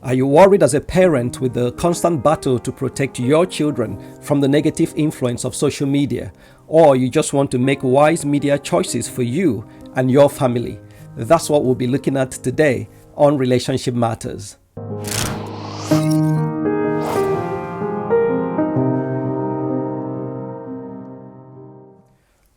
Are you worried as a parent with the constant battle to protect your children from the negative influence of social media? Or you just want to make wise media choices for you and your family? That's what we'll be looking at today on Relationship Matters.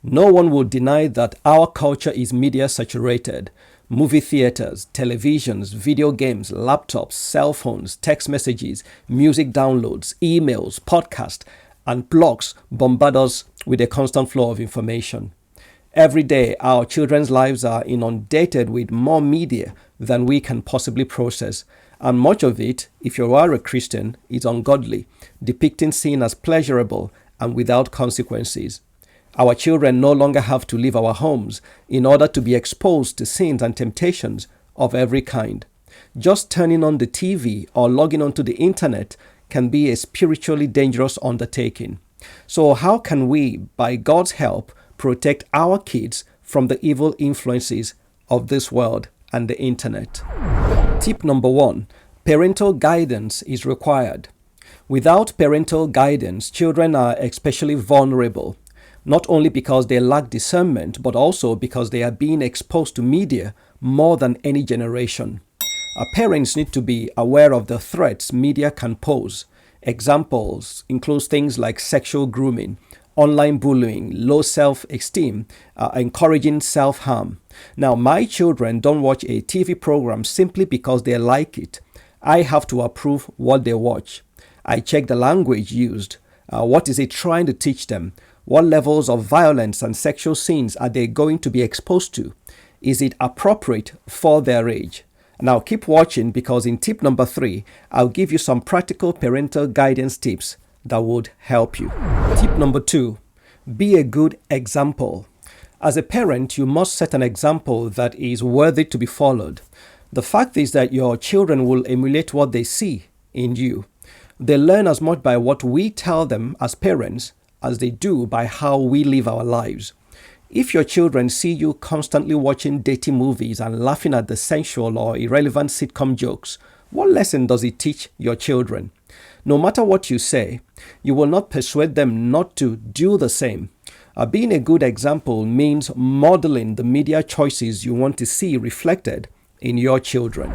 No one will deny that our culture is media saturated. Movie theaters, televisions, video games, laptops, cell phones, text messages, music downloads, emails, podcasts, and blogs bombard us with a constant flow of information. Every day, our children's lives are inundated with more media than we can possibly process, and much of it, if you are a Christian, is ungodly, depicting sin as pleasurable and without consequences. Our children no longer have to leave our homes in order to be exposed to sins and temptations of every kind. Just turning on the TV or logging onto the internet can be a spiritually dangerous undertaking. So how can we, by God's help, protect our kids from the evil influences of this world and the internet? Tip number 1, parental guidance is required. Without parental guidance, children are especially vulnerable, not only because they lack discernment, but also because they are being exposed to media more than any generation. Our parents need to be aware of the threats media can pose. Examples include things like sexual grooming, online bullying, low self-esteem, encouraging self-harm. Now, my children don't watch a TV program simply because they like it. I have to approve what they watch. I check the language used. What is it trying to teach them? What levels of violence and sexual sins are they going to be exposed to? Is it appropriate for their age? Now keep watching, because in tip number 3, I'll give you some practical parental guidance tips that would help you. Tip number 2, be a good example. As a parent, you must set an example that is worthy to be followed. The fact is that your children will emulate what they see in you. They learn as much by what we tell them as parents as they do by how we live our lives. If your children see you constantly watching dating movies and laughing at the sensual or irrelevant sitcom jokes, what lesson does it teach your children? No matter what you say, you will not persuade them not to do the same. Being a good example means modeling the media choices you want to see reflected in your children.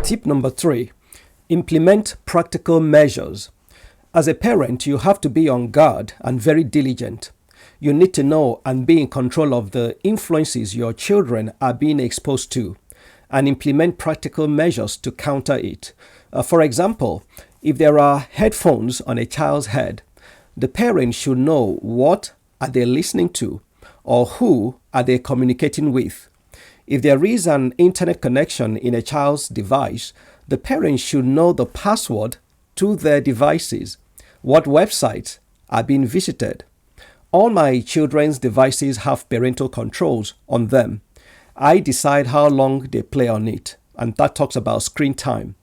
Tip number 3, implement practical measures. As a parent, you have to be on guard and very diligent. You need to know and be in control of the influences your children are being exposed to, and implement practical measures to counter it. For example, if there are headphones on a child's head, the parent should know what are they listening to, or who are they communicating with. If there is an internet connection in a child's device, the parent should know the password to their devices, what websites are being visited. All my children's devices have parental controls on them. I decide how long they play on it, and that talks about screen time.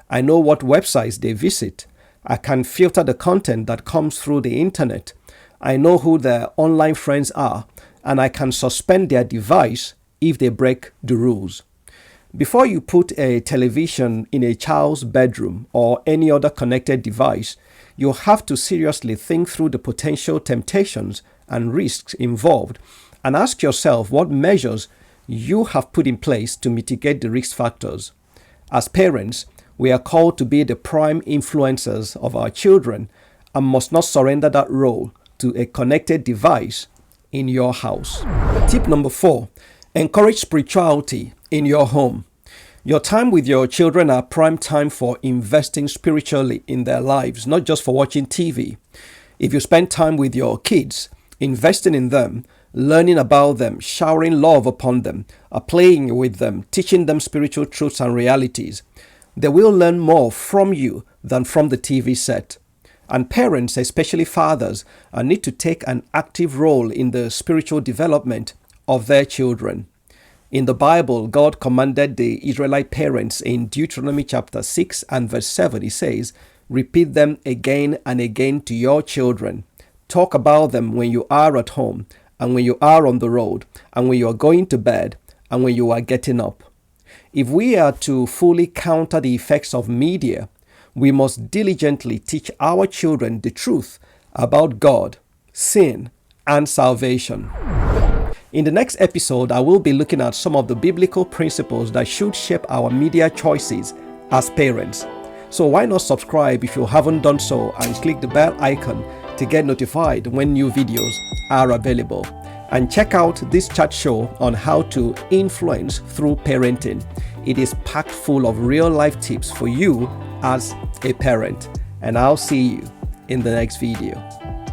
I know what websites they visit. I can filter the content that comes through the internet. I know who their online friends are, and I can suspend their device if they break the rules. Before you put a television in a child's bedroom or any other connected device, you have to seriously think through the potential temptations and risks involved, and ask yourself what measures you have put in place to mitigate the risk factors. As parents, we are called to be the prime influencers of our children and must not surrender that role to a connected device in your house. Tip number 4, encourage spirituality in your home. Your time with your children are prime time for investing spiritually in their lives, not just for watching TV. If you spend time with your kids, investing in them, learning about them, showering love upon them, playing with them, teaching them spiritual truths and realities, they will learn more from you than from the TV set. And parents, especially fathers, need to take an active role in the spiritual development of their children. In the Bible, God commanded the Israelite parents in Deuteronomy chapter 6 and verse 7. He says, "Repeat them again and again to your children. Talk about them when you are at home, and when you are on the road, and when you are going to bed, and when you are getting up." If we are to fully counter the effects of media, we must diligently teach our children the truth about God, sin, and salvation. In the next episode, I will be looking at some of the biblical principles that should shape our media choices as parents. So why not subscribe if you haven't done so, and click the bell icon to get notified when new videos are available. And check out this chat show on how to influence through parenting. It is packed full of real life tips for you as a parent. And I'll see you in the next video.